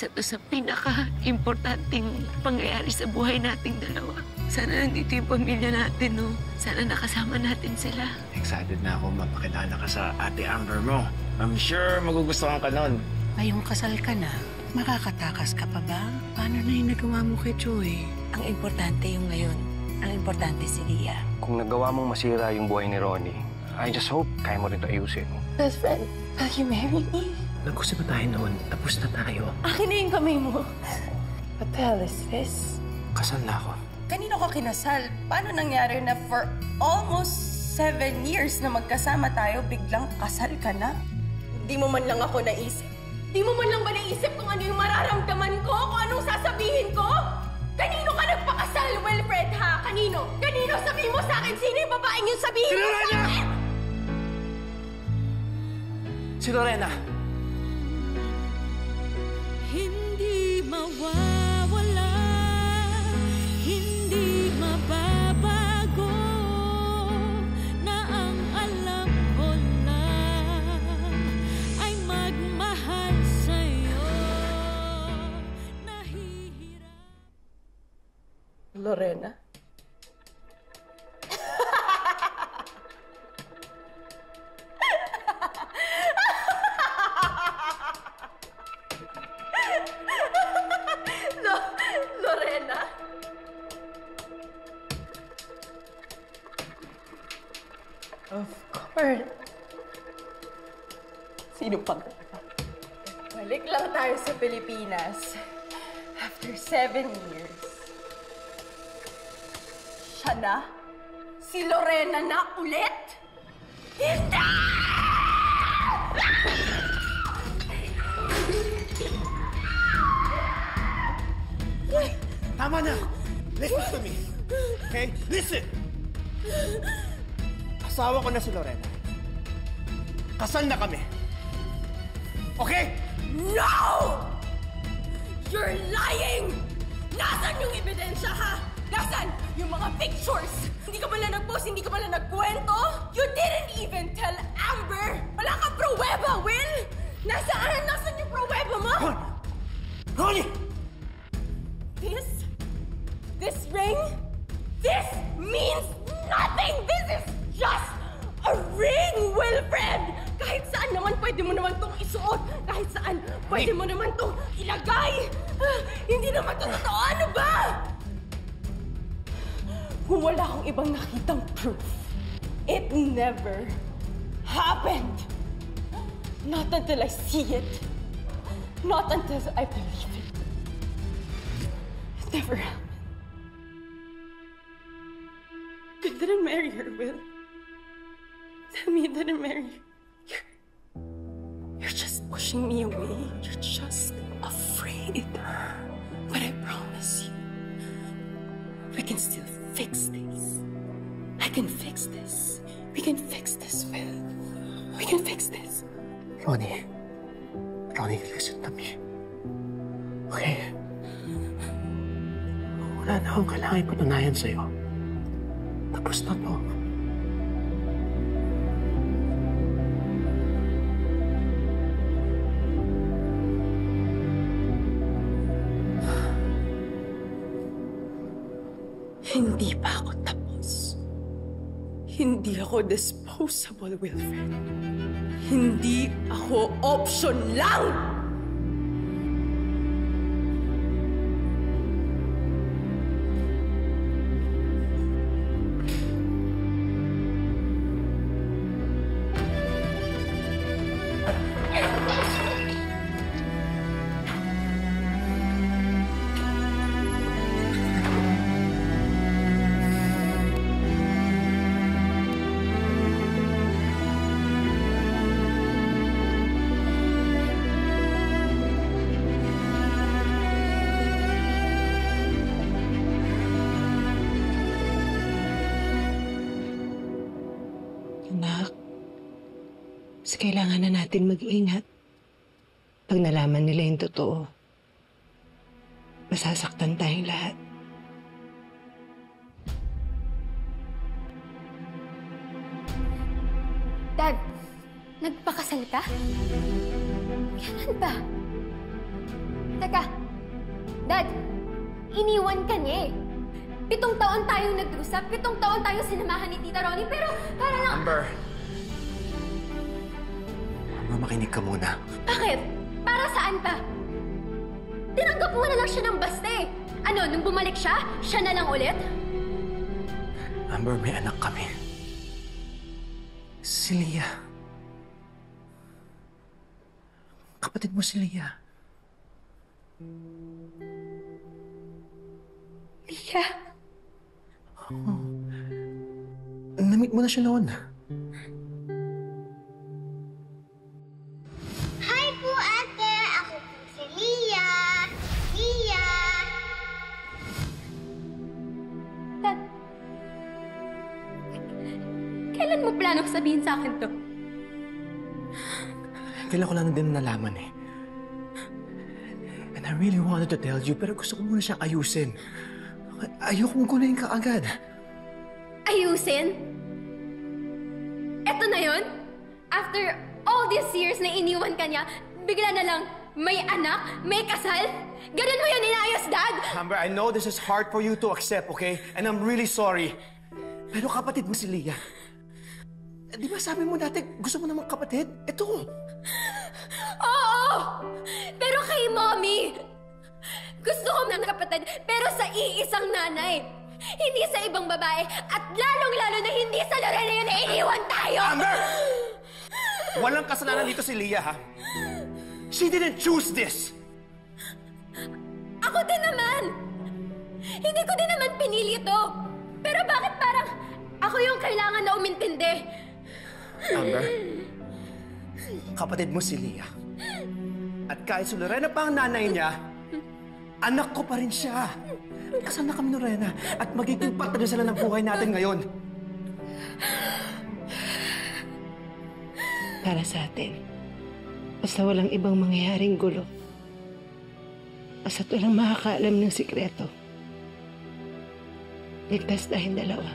isa to sa pinaka-importanting pangyayari sa buhay nating dalawa. Sana nandito yung pamilya natin, no? Sana nakasama natin sila. Excited na ako mapakilala ka sa ate Amber mo. I'm sure magugustuhan ka nun. Ngayong kasal ka na, makakatakas ka pa ba? Paano na yung nagawa mo kay Joy? Ang importante yung ngayon. Ang importante si Lia. Kung nagawa mong masira yung buhay ni Ronnie, I just hope kaya mo rin ito ayusin. Best friend, will you marry me? Nag-usap na tayo noon. Tapos na tayo. Akin na yung kamay mo. What the hell is this? Kasal na ako. Kanino ka kinasal? Paano nangyari na for almost 7 years na magkasama tayo, biglang kasal ka na? Di mo man lang ako naisip. Di mo man lang ba naisip kung ano yung mararamdaman ko? Kung anong sasabihin ko? Kanino ka nagpakasal, Wilfred, ha? Kanino? Kanino? Sabihin mo sa akin, sino yung babaeng yung sabihin mo sa akin? Si Lorena! Hindi mawawala, hindi mababago, na ang alam ko lang ay magmahal sa'yo. Nahihirap. Lorena? Lorena? Of course. Sino pang? Balik lang tayo sa Pilipinas. After 7 years. Siya na? Si Lorena na ulit? Hindi! Tama na! Listen to me. Okay? Listen! Asawa ko na si Lorena. Kasal na kami. Okay? No! You're lying! Nasaan yung ebidensya, ha? Nasaan? Yung mga pictures! Hindi ka pala nag-post, hindi ka pala nagkwento? You didn't even tell Amber! Wala ka pruweba, Will! Nasaan? Nasaan yung pruweba mo? Ronnie! This ring? This means nothing! This is just a ring, Wilfred! Kahit saan naman pwede mo naman tong isuot. Kahit saan pwede mo naman tong ilagay. Hindi naman to totoo. Ano ba? Kung wala akong ibang nakitang proof, it never happened. Not until I see it. Not until I believe it. It never happened. You didn't marry her, Will. Tell me you didn't marry her. You're just pushing me away. You're just afraid. But I promise you, we can still fix this. I can fix this. We can fix this, Will. We can fix this. Ronnie, listen to me. Okay? Wala na akong kailangan ipatunayan sa'yo. Tapos na to. Hindi pa ako tapos. Hindi ako disposable, Wilfred. Hindi ako option lang! Anak, mas kailangan na natin mag-ingat. Pag nalaman nila yung totoo, masasaktan tayong lahat. Dad, nagpakasal ka? Kailan ba? Teka, Dad, iniwan ka niya eh. 7 taon tayong nag-usap, 7 taon tayong sinamahan ni Tita Ronnie, pero para lang... Amber, makinig ka muna. Bakit? Para saan pa? Tinanggap mo na lang siya ng basta eh. Ano, nung bumalik siya, siya na lang ulit? Amber, may anak kami. Si Leah. Kapatid mo si Leah. Leah? Oh. Na-meet mo na siya noon. Hi po, ate! Ako po si Leah. Leah! Dad, kailan mo planong sabihin sa akin to? Kailan ko lang din nalaman eh. And I really wanted to tell you, pero gusto ko muna siyang ayusin. Ayokong gunahin ka agad. Ayusin? Eto na yon? After all these years na iniwan ka niya, bigla na lang may anak, may kasal? Ganun mo yun inayos, Dad? Amber, I know this is hard for you to accept, okay? And I'm really sorry. Pero kapatid mo si Leah. Di ba sabi mo dati gusto mo namang kapatid? Ito. Oo! Pero kay Mommy! Gusto ko ng kapatid, pero sa iisang nanay. Hindi sa ibang babae, at lalong-lalo na hindi sa Lorena yun na iniwan tayo! Amber! Walang kasalanan dito si Leah, ha? She didn't choose this! Ako din naman! Hindi ko din naman pinili ito. Pero bakit parang ako yung kailangan na umintindi? Amber, kapatid mo si Leah. At kahit si Lorena pa ang nanay niya, anak ko pa rin siya. Kasal na kami ni Lorena at magiging part na sila ng buhay natin ngayon. Para sa atin, basta walang ibang mangyayaring gulo. Basta't walang makakaalam ng sikreto. Ligtas tayong dalawa.